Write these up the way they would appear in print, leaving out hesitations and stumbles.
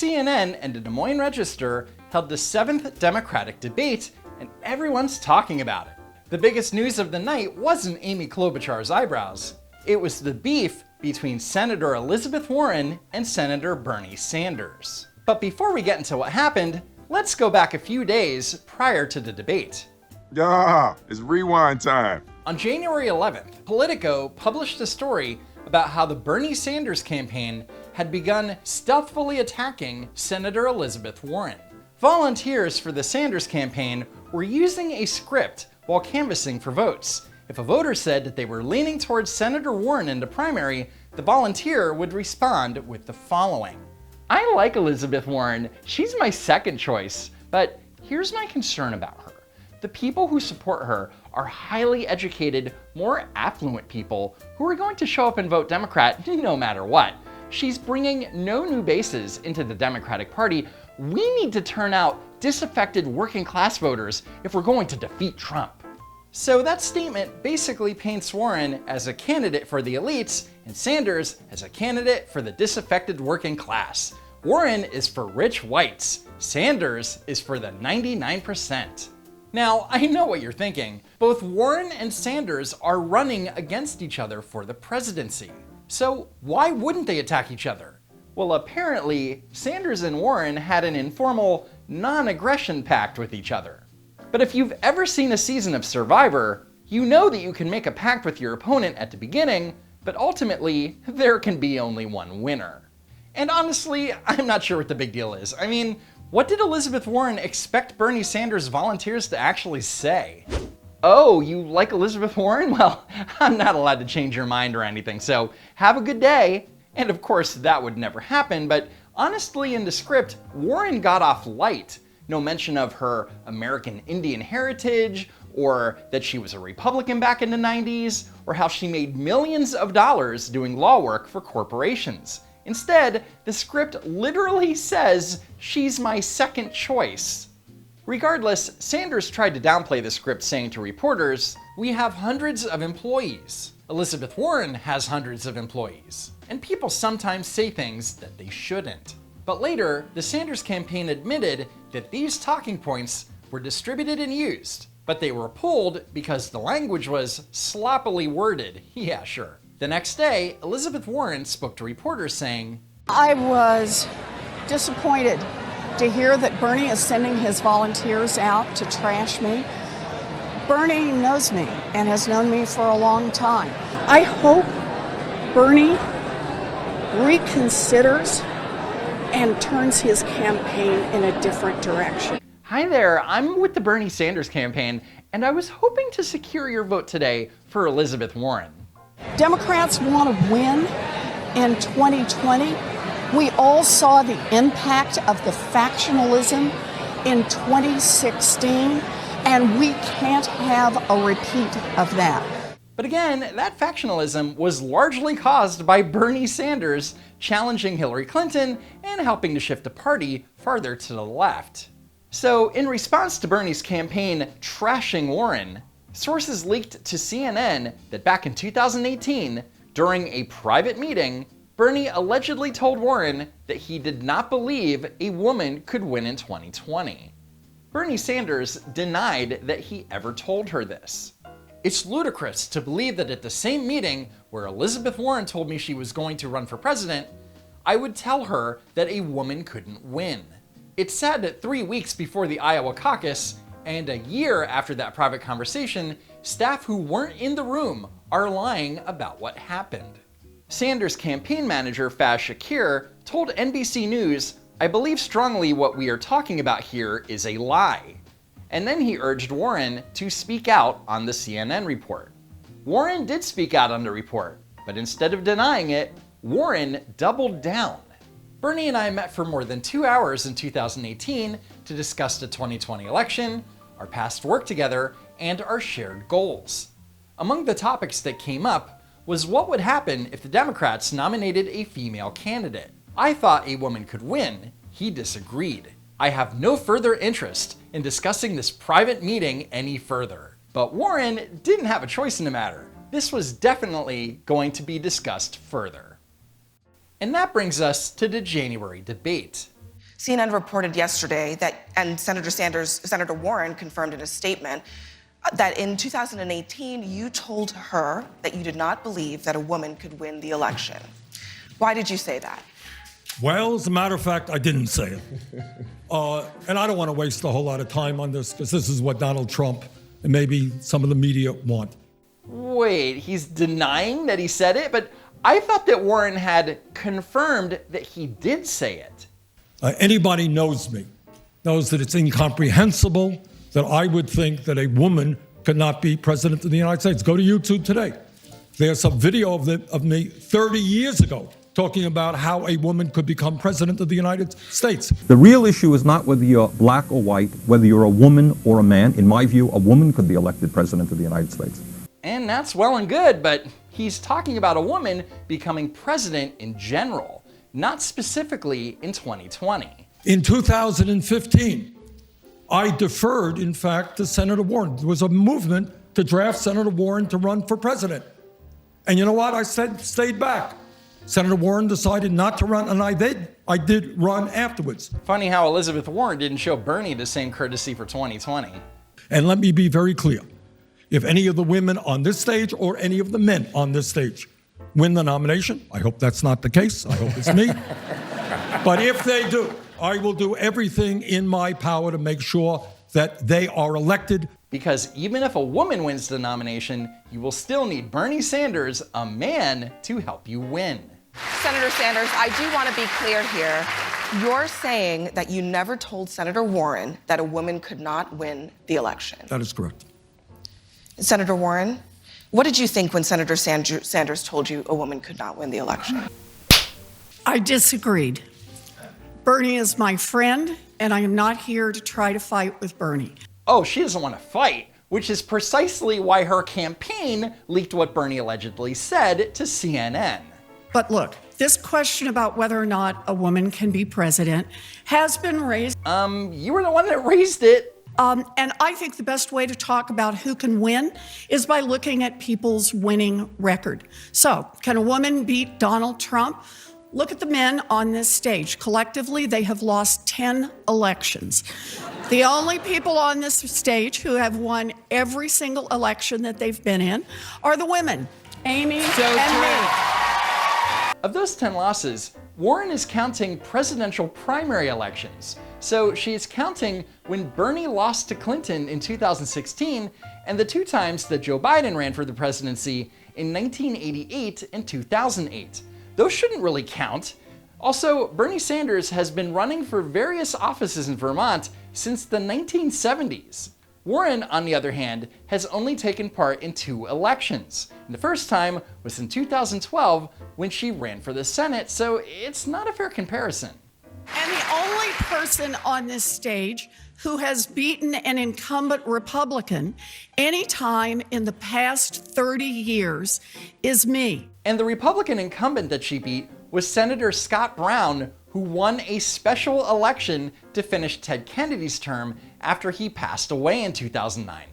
CNN and the Des Moines Register held the 7th Democratic debate, and everyone's talking about it. The biggest news of the night wasn't Amy Klobuchar's eyebrows. It was the beef between Senator Elizabeth Warren and Senator Bernie Sanders. But before we get into what happened, let's go back a few days prior to the debate. Yeah, it's rewind time. On January 11th, Politico published a story about how the Bernie Sanders campaign had begun stealthily attacking Senator Elizabeth Warren. Volunteers for the Sanders campaign were using a script while canvassing for votes. If a voter said that they were leaning towards Senator Warren in the primary, the volunteer would respond with the following. I like Elizabeth Warren. She's my second choice, but here's my concern about her. The people who support her are highly educated, more affluent people who are going to show up and vote Democrat no matter what. She's bringing no new bases into the Democratic Party. We need to turn out disaffected working class voters if we're going to defeat Trump. So that statement basically paints Warren as a candidate for the elites and Sanders as a candidate for the disaffected working class. Warren is for rich whites. Sanders is for the 99%. Now, I know what you're thinking. Both Warren and Sanders are running against each other for the presidency. So why wouldn't they attack each other? Well, apparently, Sanders and Warren had an informal non-aggression pact with each other. But if you've ever seen a season of Survivor, you know that you can make a pact with your opponent at the beginning, but ultimately, there can be only one winner. And honestly, I'm not sure what the big deal is. I mean, what did Elizabeth Warren expect Bernie Sanders volunteers to actually say? Oh, you like Elizabeth Warren? Well, I'm not allowed to change your mind or anything, so have a good day. And of course, that would never happen, but honestly, in the script, Warren got off light. No mention of her American Indian heritage, or that she was a Republican back in the 90s, or how she made millions of dollars doing law work for corporations. Instead, the script literally says she's my second choice. Regardless, Sanders tried to downplay the script, saying to reporters, we have hundreds of employees. Elizabeth Warren has hundreds of employees. And people sometimes say things that they shouldn't. But later, the Sanders campaign admitted that these talking points were distributed and used, but they were pulled because the language was sloppily worded. Yeah, sure. The next day, Elizabeth Warren spoke to reporters saying, I was disappointed to hear that Bernie is sending his volunteers out to trash me. Bernie knows me and has known me for a long time. I hope Bernie reconsiders and turns his campaign in a different direction. Hi there, I'm with the Bernie Sanders campaign, and I was hoping to secure your vote today for Elizabeth Warren. Democrats want to win in 2020. We all saw the impact of the factionalism in 2016, and we can't have a repeat of that. But again, that factionalism was largely caused by Bernie Sanders challenging Hillary Clinton and helping to shift the party farther to the left. So in response to Bernie's campaign trashing Warren, sources leaked to CNN that back in 2018, during a private meeting, Bernie allegedly told Warren that he did not believe a woman could win in 2020. Bernie Sanders denied that he ever told her this. It's ludicrous to believe that at the same meeting where Elizabeth Warren told me she was going to run for president, I would tell her that a woman couldn't win. It's sad that 3 weeks before the Iowa caucus, and a year after that private conversation, staff who weren't in the room are lying about what happened. Sanders' campaign manager Faz Shakir told NBC News, I believe strongly what we are talking about here is a lie. And then he urged Warren to speak out on the CNN report. Warren did speak out on the report, but instead of denying it, Warren doubled down. Bernie and I met for more than 2 hours in 2018 to discuss the 2020 election, our past work together, and our shared goals. Among the topics that came up was what would happen if the Democrats nominated a female candidate. I thought a woman could win. He disagreed. I have no further interest in discussing this private meeting any further. But Warren didn't have a choice in the matter. This was definitely going to be discussed further. And that brings us to the January debate. CNN reported yesterday that, and Senator Warren confirmed in a statement, that in 2018, you told her that you did not believe that a woman could win the election. Why did you say that? Well, as a matter of fact, I didn't say it. And I don't want to waste a whole lot of time on this because this is what Donald Trump and maybe some of the media want. Wait, he's denying that he said it? But I thought that Warren had confirmed that he did say it. Anybody knows me, knows that it's incomprehensible that I would think that a woman could not be president of the United States. Go to YouTube today. There's a video of me 30 years ago talking about how a woman could become president of the United States. The real issue is not whether you're black or white, whether you're a woman or a man. In my view, a woman could be elected president of the United States. And that's well and good, but he's talking about a woman becoming president in general, not specifically in 2020. In 2015, I deferred, in fact, to Senator Warren. There was a movement to draft Senator Warren to run for president. And you know what? I stayed back. Senator Warren decided not to run, and I did run afterwards. Funny how Elizabeth Warren didn't show Bernie the same courtesy for 2020. And let me be very clear. If any of the women on this stage or any of the men on this stage win the nomination, I hope that's not the case. I hope it's me. But if they do, I will do everything in my power to make sure that they are elected. Because even if a woman wins the nomination, you will still need Bernie Sanders, a man, to help you win. Senator Sanders, I do want to be clear here. You're saying that you never told Senator Warren that a woman could not win the election. That is correct. Senator Warren, what did you think when Senator Sanders told you a woman could not win the election? I disagreed. Bernie is my friend, and I am not here to try to fight with Bernie. Oh, she doesn't want to fight, which is precisely why her campaign leaked what Bernie allegedly said to CNN. But look, this question about whether or not a woman can be president has been raised. You were the one that raised it. And I think the best way to talk about who can win is by looking at people's winning record. So, can a woman beat Donald Trump? Look at the men on this stage. Collectively, they have lost 10 elections. The only people on this stage who have won every single election that they've been in are the women, Amy and me. Of those 10 losses, Warren is counting presidential primary elections. So she is counting when Bernie lost to Clinton in 2016 and the two times that Joe Biden ran for the presidency in 1988 and 2008. Those shouldn't really count. Also, Bernie Sanders has been running for various offices in Vermont since the 1970s. Warren, on the other hand, has only taken part in 2 elections. And the first time was in 2012 when she ran for the Senate, so it's not a fair comparison. And the only person on this stage who has beaten an incumbent Republican anytime in the past 30 years is me. And the Republican incumbent that she beat was Senator Scott Brown, who won a special election to finish Ted Kennedy's term after he passed away in 2009.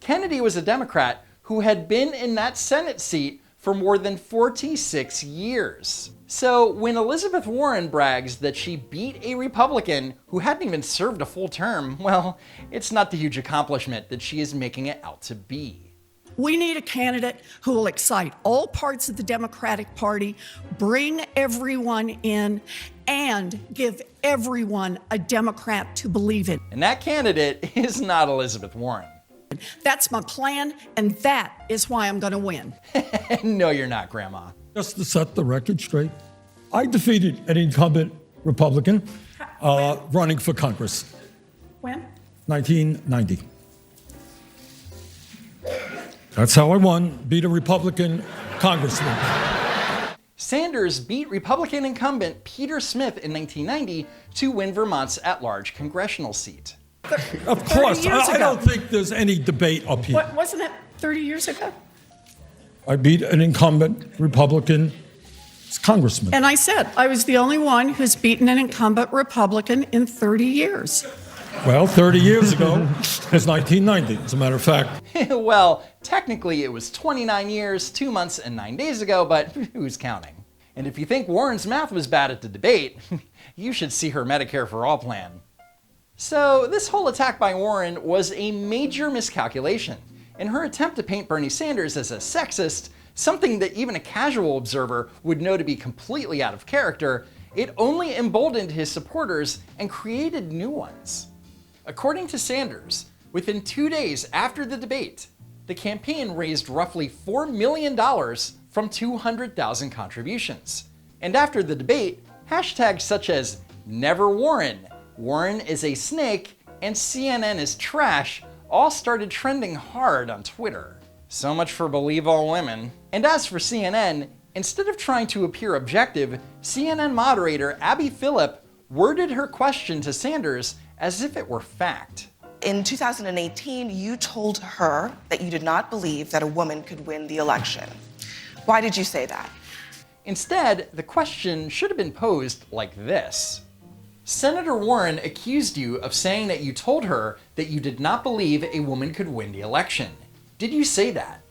Kennedy was a Democrat who had been in that Senate seat for more than 46 years. So when Elizabeth Warren brags that she beat a Republican who hadn't even served a full term, well, it's not the huge accomplishment that she is making it out to be. We need a candidate who will excite all parts of the Democratic Party, bring everyone in, and give everyone a Democrat to believe in. And that candidate is not Elizabeth Warren. That's my plan, and that is why I'm going to win. No, you're not, Grandma. Just to set the record straight, I defeated an incumbent Republican running for Congress. When? 1990. That's how I won, beat a Republican congressman. Sanders beat Republican incumbent Peter Smith in 1990 to win Vermont's at-large congressional seat. Of course, I don't think there's any debate up here. Wasn't it 30 years ago? I beat an incumbent Republican congressman. And I said I was the only one who's beaten an incumbent Republican in 30 years. Well, 30 years ago was 1990, as a matter of fact. Well, technically it was 29 years, 2 months, and 9 days ago, but who's counting? And if you think Warren's math was bad at the debate, You should see her Medicare for All plan. So this whole attack by Warren was a major miscalculation. In her attempt to paint Bernie Sanders as a sexist, something that even a casual observer would know to be completely out of character, it only emboldened his supporters and created new ones. According to Sanders, within 2 days after the debate, the campaign raised roughly $4 million from 200,000 contributions. And after the debate, hashtags such as Never Warren, Warren is a snake, and CNN is trash all started trending hard on Twitter. So much for Believe All Women. And as for CNN, instead of trying to appear objective, CNN moderator Abby Phillip worded her question to Sanders as if it were fact. In 2018, you told her that you did not believe that a woman could win the election. Why did you say that? Instead, the question should have been posed like this. Senator Warren accused you of saying that you told her that you did not believe a woman could win the election. Did you say that?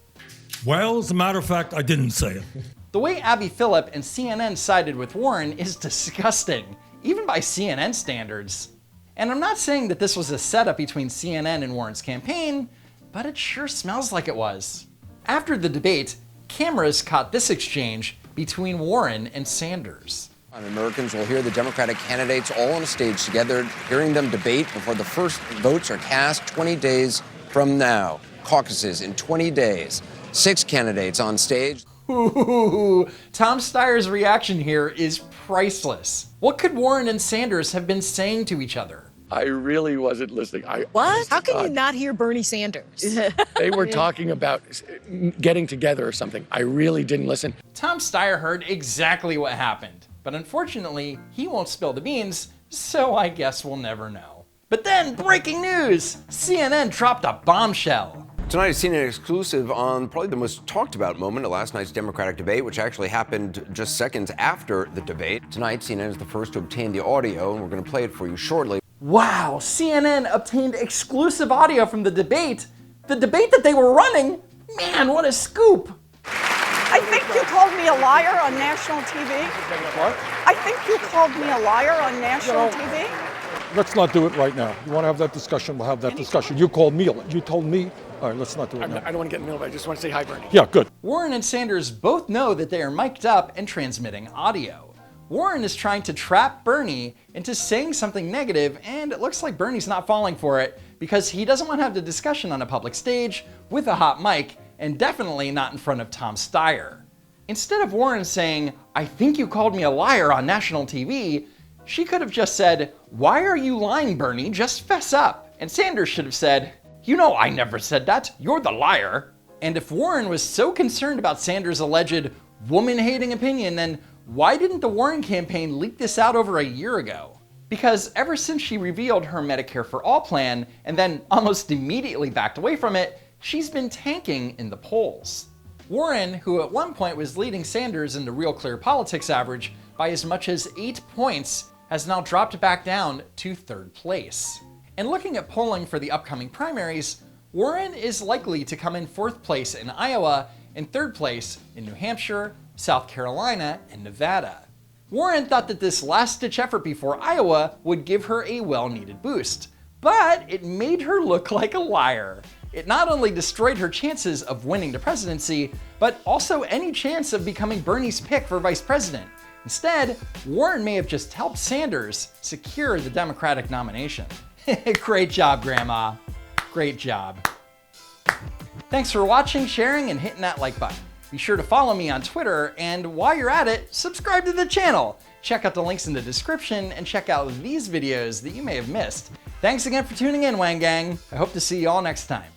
Well, as a matter of fact, I didn't say it. The way Abby Phillip and CNN sided with Warren is disgusting, even by CNN standards. And I'm not saying that this was a setup between CNN and Warren's campaign, but it sure smells like it was. After the debate, cameras caught this exchange between Warren and Sanders. Americans will hear the Democratic candidates all on a stage together, hearing them debate before the first votes are cast 20 days from now. Caucuses in 20 days. 6 candidates on stage. Ooh, Tom Steyer's reaction here is priceless. What could Warren and Sanders have been saying to each other? I really wasn't listening. What? How can you not hear Bernie Sanders? They were talking about getting together or something. I really didn't listen. Tom Steyer heard exactly what happened, but unfortunately, he won't spill the beans, so I guess we'll never know. But then, breaking news! CNN dropped a bombshell. Tonight, I've seen an exclusive on probably the most talked about moment of last night's Democratic debate, which actually happened just seconds after the debate. Tonight, CNN is the first to obtain the audio, and we're going to play it for you shortly. Wow, CNN obtained exclusive audio from the debate that they were running? Man, what a scoop! I think you called me a liar on national TV. What? I think you called me a liar on national TV. Let's not do it right now. You want to have that discussion, we'll have that discussion. You called me, you told me. All right, let's not do it now. I don't want to get in the middle of it. I just want to say hi, Bernie. Yeah, good. Warren and Sanders both know that they are mic'd up and transmitting audio. Warren is trying to trap Bernie into saying something negative, and it looks like Bernie's not falling for it because he doesn't want to have the discussion on a public stage with a hot mic, and definitely not in front of Tom Steyer. Instead of Warren saying, "I think you called me a liar on national TV," she could have just said, "Why are you lying, Bernie? Just fess up." And Sanders should have said, "You know I never said that. You're the liar." And if Warren was so concerned about Sanders' alleged woman-hating opinion, then why didn't the Warren campaign leak this out over a year ago? Because ever since she revealed her Medicare for All plan and then almost immediately backed away from it, she's been tanking in the polls. Warren, who at one point was leading Sanders in the Real Clear Politics average by as much as 8 points, has now dropped back down to 3rd place. And looking at polling for the upcoming primaries, Warren is likely to come in 4th place in Iowa and 3rd place in New Hampshire, South Carolina, and Nevada. Warren thought that this last-ditch effort before Iowa would give her a well-needed boost, but it made her look like a liar. It not only destroyed her chances of winning the presidency, but also any chance of becoming Bernie's pick for vice president. Instead, Warren may have just helped Sanders secure the Democratic nomination. Great job, Grandma. Great job. Thanks for watching, sharing, and hitting that like button. Be sure to follow me on Twitter, and while you're at it, subscribe to the channel. Check out the links in the description and check out these videos that you may have missed. Thanks again for tuning in, Wang Gang. I hope to see you all next time.